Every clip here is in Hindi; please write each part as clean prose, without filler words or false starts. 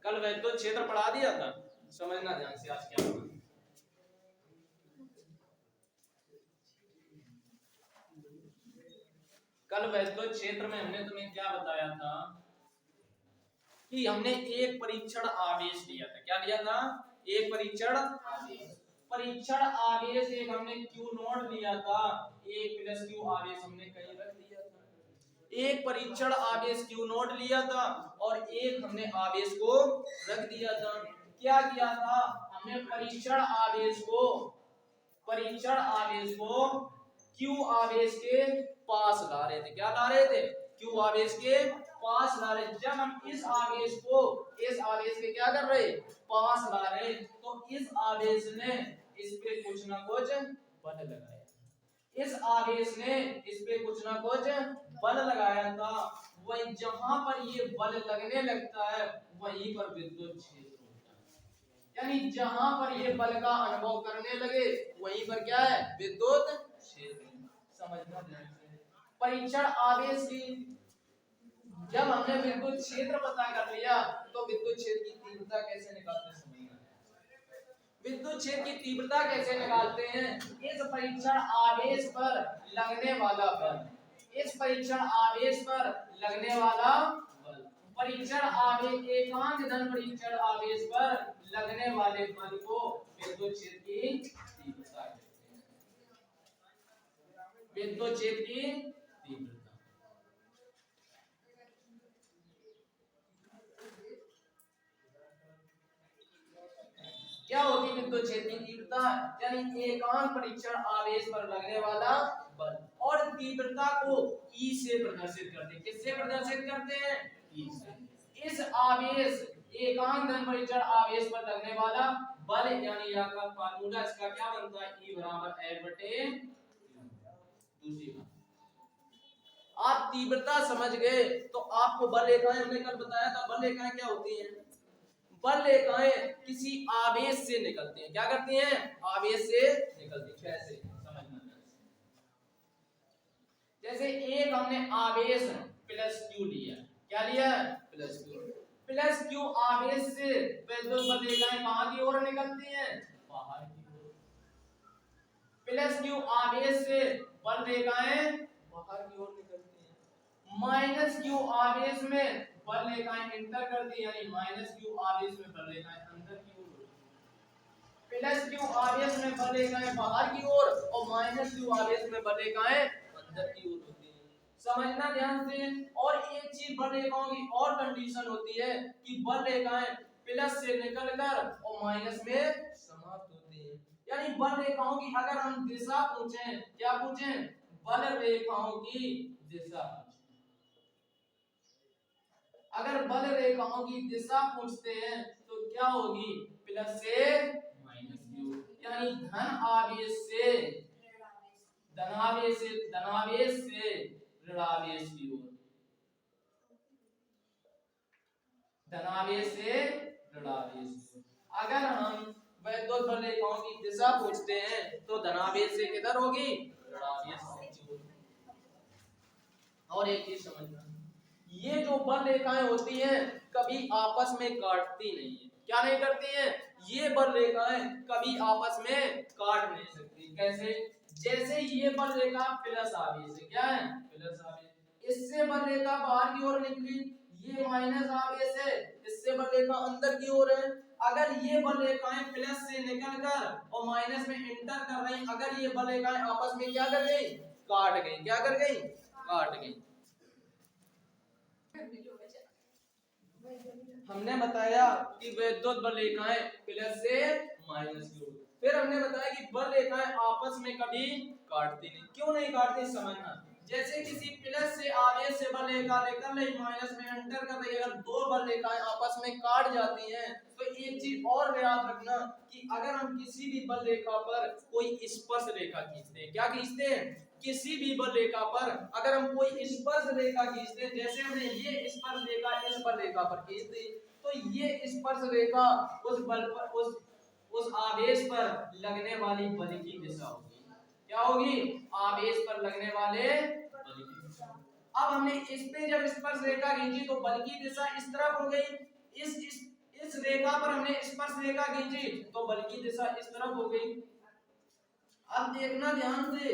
कल वैद्युत क्षेत्र पढ़ा दिया था, समझना ध्यान से आज क्या होगा। कल वैद्युत क्षेत्र में हमने तुम्हें क्या बताया था कि हमने एक परीक्षण आवेश लिया था। क्या लिया था? एक परीक्षण आवेश। परीक्षण आवेश एक हमने Q नॉट लिया था, एक प्लस Q आवेश हमने कहीं रख दिया था। एक परीक्षण आवेश Q नॉट लिया था और एक हमने आवेश को रख दिया था। क्या किया था? हमने परीक्षण आवेश को Q आवेश के पास ला रहे थे। क्या ला रहे थे? Q आवेश के पास ला रहे। जब हम इस आवेश को इस आवेश के क्या कर रहे? पास ला रहे, तो इस आवेश ने इस पे कुछ ना कुछ बल लगाया। इस आवेश ने इस पे कुछ ना कुछ बल लगाया था। वही जहां पर ये बल लगने लगता है वहीं पर विद्युत क्षेत्र होता है। यानी जहां पर ये बल का अनुभव करने लगे वहीं पर क्या है? विद्युत क्षेत्र। समझना ध्यान से। परीक्षण आवेश की जब हमने विद्युत क्षेत्र पता कर लिया तो विद्युत क्षेत्र की तीव्रता कैसे निकालते हैं समझना। विद्युत क्षेत्र की तीव्रता कैसे निकालते हैं? इस परीक्षण आवेश पर लगने वाला बल, इस परीक्षण आवेश पर लगने वाला बल, परीक्षण आवेश एकांक धन परीक्षण आवेश पर लगने वाले बल को विद्युत क्षेत्र की तीव्रता कहते हैं। विद्युत क्षेत्र की तीव्रता क्या होगी? विद्युत क्षेत्र की तीव्रता यानी एकांक परीक्षण आवेश पर लगने वाला बल, और तीव्रता को E से प्रदर्शित करते हैं। किससे प्रदर्शित करते हैं? E से। इस आवेश एकांक धन परीक्षण आवेश पर लगने वाला बल यानी यहाँ का फार्मूला इसका क्या बनता है? E बराबर L बटे। दूसरी बात, आप तीव्रता समझ गए तो आपको बल रेखाएं हमने कल बताया था। बल रेखाएं क्या होती हैं? बल रेखाएं किसी आवेश से निकलती हैं। क्या करती हैं? आवेश से निकलती हैं। कैसे समझना? जैसे एक हमने आवेश प्लस Q लिया। क्या लिया? Plus Q। प्लस Q आवेश से विद्युत बल रेखाएं कहां की ओर निकलती हैं? बाहर की ओर। प्लस Q आवेश से बल रेखाएं बाहर की ओर निकलती हैं। माइनस Q आवेश में बल रेखाएं इंटर करती है, यानी माइनस Q आवेश में बल रेखाएं अंदर की ओर, प्लस Q आवेश में बल रेखाएं बाहर की ओर और माइनस Q आवेश में बल रेखाएं अंदर की ओर होती है। समझना ध्यान से। और एक चीज बल रेखाओं की और कंडीशन होती है कि बल रेखाएं प्लस से निकलकर और माइनस में समाप्त होती है। यानी बल रेखाओं की अगर हम दिशा पूछें, क्या पूछें? बल रेखाओं की दिशा। अगर बल रेखाओं की दिशा पूछते हैं तो क्या होगी? प्लस से माइनस की ओर, यानी धन आवेश से धनावेश से ऋणावेश की ओर, धनावेश से ऋणावेश। अगर हम वैद्युत बल रेखाओं की दिशा पूछते हैं तो धनावेश से किधर होगी? ऋणावेश की ओर। और एक चीज समझना, ये जो बल रेखाएं होती हैं कभी आपस में काटती नहीं है। क्या नहीं करती हैं? ये बल रेखाएं कभी आपस में काट नहीं सकती। कैसे? जैसे ये बल रेखा प्लस आवेश है। क्या है? प्लस आवेश। इससे बल रेखा बाहर की ओर निकली, ये माइनस आवेश है, इससे बल रेखा अंदर की ओर है। अगर ये बल रेखाएं प्लस से निकलकर और माइनस में इंटर कर रही, अगर ये बल रेखाएं आपस में क्या कर गई? काट गई। क्या कर गई? काट गई। हमने बताया कि वैद्युत बल रेखाएं प्लस से माइनस की ओर। फिर हमने बताया कि बल रेखाएं आपस में कभी काटती नहीं। क्यों नहीं काटती समझना। जैसे किसी प्लस से आवेश से बल रेखा लेकर नहीं माइनस में एंटर कर रही है, अगर दो बल रेखाएं आपस में काट जाती हैं तो एक चीज और याद रखना कि अगर हम किसी भी बल रेखा पर कोई स्पर्श रेखा खींचते हैं, क्या खींचते हैं? किसी भी बल रेखा पर अगर हम कोई स्पर्श रेखा खींचते हैं, जैसे हमने ये स्पर्श रेखा इस बल रेखा पर खींच दी, तो ये स्पर्श रेखा उस बल पर उस आवेश पर लगने वाली बल की दिशा होगी। क्या होगी? आवेश पर लगने वाले बल की दिशा। अब हमने इस पे जब स्पर्श रेखा खींची तो बल की दिशा इस तरफ हो गई। इस इस रेखा पर हमने स्पर्श रेखा खींची तो बल की दिशा इस तरफ हो गई। अब देखना ध्यान से,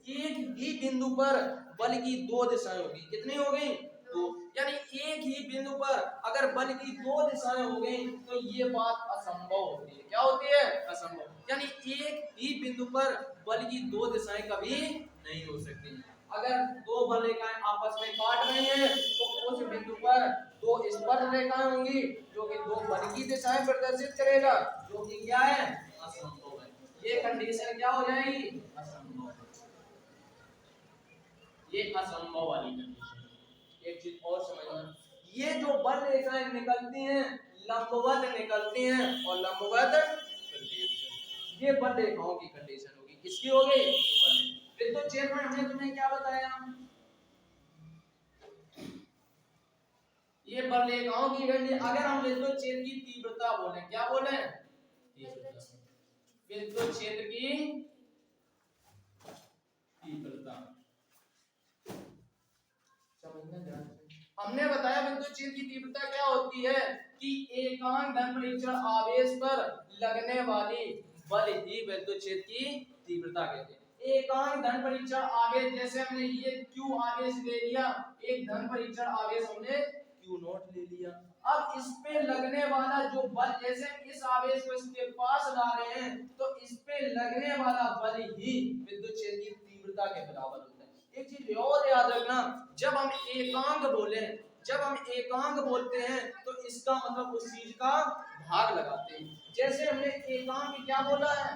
एक ही बिंदु पर बल की दो दिशाएं होगी। कितनी हो गई? दो। यानी एक ही बिंदु पर अगर बल की दो दिशाएं हो गई तो ये बात असंभव होती है। क्या होती है? असंभव। यानी एक ही बिंदु पर बल की दो दिशाएं कभी नहीं हो सकती। अगर दो बल रेखाएं आपस में काट रही हैं तो उस बिंदु पर दो स्पर्श रेखाएं होंगी जो कि दो बल की दिशाएं प्रदर्शित करेगा, जो कि क्या है? असंभव है। ये कंडीशन क्या हो जाएगी? असंभव। ये असंभव वाली कंडीशन। एक चीज और समझना, ये जो बल रेखाएं निकलती हैं लंबवत निकलती हैं और लंबवत चलती हैं। ये बल रेखाओं की कंडीशन होगी। किसकी होगी? विद्युत क्षेत्र में हमने तुम्हें क्या बताया? ये बल रेखाओं की कंडीशन। अगर हम विद्युत क्षेत्र की तीव्रता बोले, क्या बोले? विद्युत क्षेत्र की तीव्रता। हमने बताया विद्युत क्षेत्र की तीव्रता क्या होती है कि एकांक धन परीक्षण आवेश पर लगने वाली बल ही विद्युत क्षेत्र की तीव्रता कहते हैं। एकांक धन परीक्षण आवेश, जैसे हमने ये Q आवेश ले लिया, एक धन परीक्षण आवेश हमने Q नॉट ले लिया। अब इस पे लगने वाला जो बल, जैसे इस आवेश को इसके पास ला रहे हैं तो इस पे लगने वाला बल ही विद्युत क्षेत्र की तीव्रता के बराबर होता है। एक चीज और याद रखना, जब हम एकांक बोले, जब हम एकांक बोलते हैं तो इसका मतलब उस चीज का भाग लगाते हैं। जैसे हमने एकांक क्या बोला है?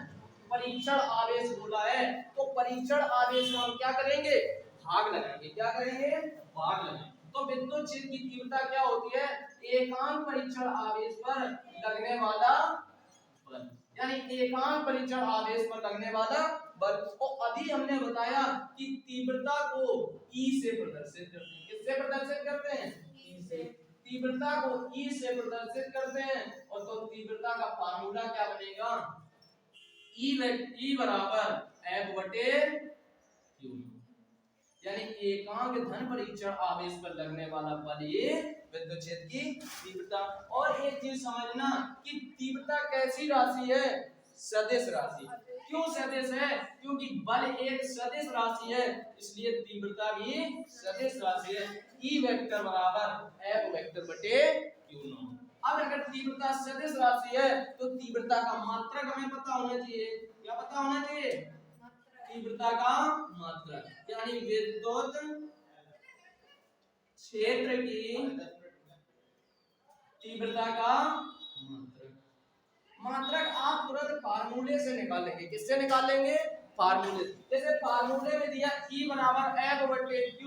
परीक्षण आवेश बोला है, तो परीक्षण आवेश का हम क्या करेंगे? भाग लगाएंगे। क्या करेंगे? भाग लगाएंगे। तो विद्युत क्षेत्र की तीव्रता क्या होती है? एकांक परीक्षण आवेश पर लगने वाला बल, यानी एकांक परीक्षण आवेश पर लगने वाला बल। और अभी हमने बताया कि तीव्रता को E से प्रदर्शित करते हैं। किससे प्रदर्शित करते हैं? E से। तीव्रता को E से प्रदर्शित करते हैं और तो तीव्रता का फार्मूला क्या बनेगा? E बराबर F बटे Q। यानी एकांक धन परीक्षण आवेश पर लगने वाला बल ये विद्युत क्षेत्र की तीव्रता। और एक चीज समझना कि तीव्रता कैसी राशि है? सदिश राशि। क्यों सदिश है? क्योंकि बल एक सदिश राशि है, इसलिए तीव्रता भी सदिश राशि है। E वेक्टर बराबर F वेक्टर बटे Q नॉट। अब अगर तीव्रता सदिश राशि है तो तीव्रता का मात्रक हमें पता होना चाहिए। क्या पता होना चाहिए? तीव्रता का मात्रक, यानी विद्युत क्षेत्र की तीव्रता का मात्रक। मात्रक आप तुरंत फार्मूले से निकाल लेंगे। किससे निकाल लेंगे? फार्मूले। जैसे फार्मूले में दिया E बराबर F बटे Q,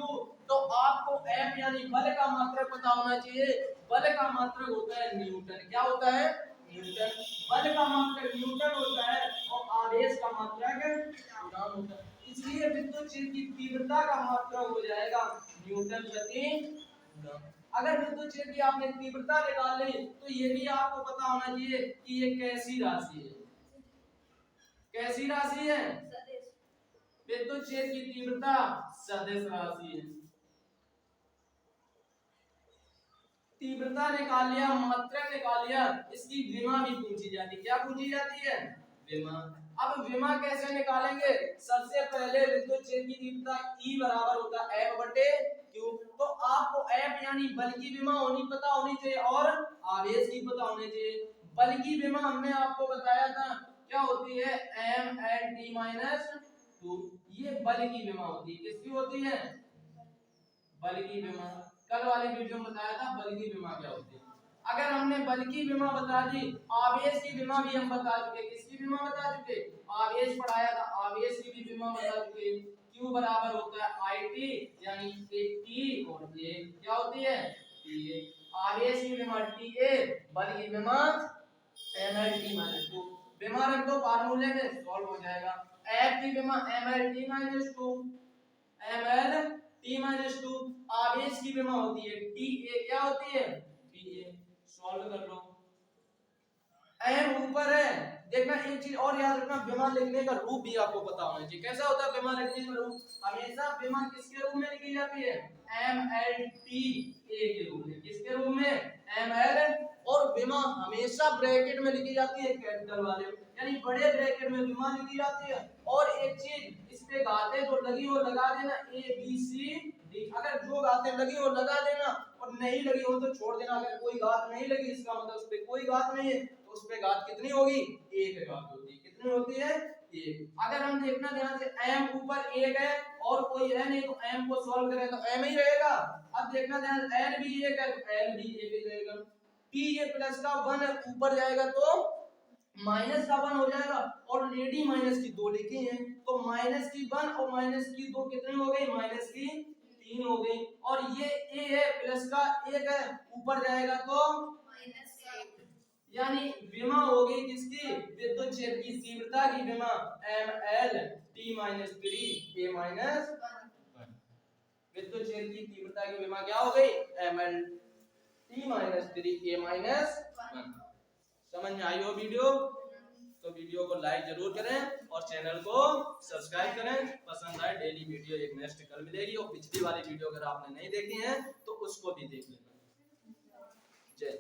तो आपको F यानी बल का मात्रक पता होना चाहिए। बल का मात्रक होता है न्यूटन। क्या होता है? न्यूटन। बल का मात्रक न्यूटन होता है और आवेश का मात्रक कूलॉम होता है। इसलिए विद्युत क्षेत्र की तीव्रता का मात्रक हो जाएगा न्यूटन प्रति कूलॉम। अगर विद्युत क्षेत्र की आपने तीव्रता निकाल ली तो ये भी आपको पता होना चाहिए कि ये कैसी राशि है। कैसी राशि है? विद्युत क्षेत्र की तीव्रता सदिश राशि है। तीव्रता निकाल लिया, मात्रक निकाल लिया, इसकी विमा भी पूछी जाती है। क्या पूछी जाती है? विमा। अब विमा कैसे निकालेंगे? सबसे पहले विद्युत क्षेत्र की तीव्रता E बराबर होता है F बटे Q। तो आपको F यानी बल की विमा पता होनी चाहिए और आवेश की पता होनी चाहिए। बल की विमा हमने आपको बताया था क्या होती है? mLT-2। ये बल की विमा होती है। किसकी होती है? बल की विमा। कल वाली वीडियो में बताया था बल की विमा क्या होती है। अगर हमने बल की विमा बता दी, आवेश की विमा भी हम बता चुके। किसकी विमा बता चुके? आवेश पढ़ाया था, आवेश की भी विमा बता चुके। Q बराबर होता है IT, यानी T और A क्या होती है? TA। आवेश की विमा TA, बल की विमा mLT-2। विमा रख दो फार्मूले में, सॉल्व हो जाएगा। F की विमा mLT-2, mLT-2। आवेश की विमा होती है TA। क्या होती है? TA। सॉल्व कर लो। m ऊपर है। देखना एक चीज और याद रखना, विमा लिखने का रूप भी आपको पता होना चाहिए। कैसा होता है विमा लिखने का रूप? हमेशा विमा किसके रूप में लिखी जाती है? mLTA के रूप में। किसके रूप में? mL। और विमा हमेशा ब्रैकेट में लिखी जाती है कैपिटल वाले, यानी बड़े ब्रैकेट में विमा लिखी जाती है। और एक चीज इस पे घातें जो लगी हो लगा देना, ए बी सी डी। अगर जो घातें लगी हो लगा देना और नहीं लगी हो तो छोड़ देना। अगर कोई घात नहीं लगी इसका मतलब उस पे कोई घात नहीं है, तो उस पे घात कितनी होगी, एक घात होगी। कितनी होती है, एक। अगर हम देखना ध्यान से m ऊपर एक है और कोई n है तो m को सॉल्व करें तो m ही रहेगा। अब देखना ध्यान n भी एक है तो n भी एक ही रहेगा। p ये प्लस का 1 है ऊपर जाएगा तो माइनस का 1 हो जाएगा। ऑलरेडी माइनस की 2 लिखी है तो माइनस की 1 और माइनस की 2 कितनी हो गई, माइनस की 3 हो गई। और ये a है प्लस का 1 है ऊपर जाएगा तो माइनस, यानी विमा हो गई किसकी, विद्युत क्षेत्र की तीव्रता की विमा ml t - 3 a - 1। विद्युत क्षेत्र की तीव्रता की विमा क्या हो गई, ml t - 3 a - 1। समझ में आई हो वीडियो? तो वीडियो को लाइक जरूर करें और चैनल को सब्सक्राइब करें। पसंद आए डेली वीडियो एक नेक्स्ट कल मिलेगी, और पिछली वाली वीडियो अगर आपने नहीं देखी है तो उसको भी देख लेना। जय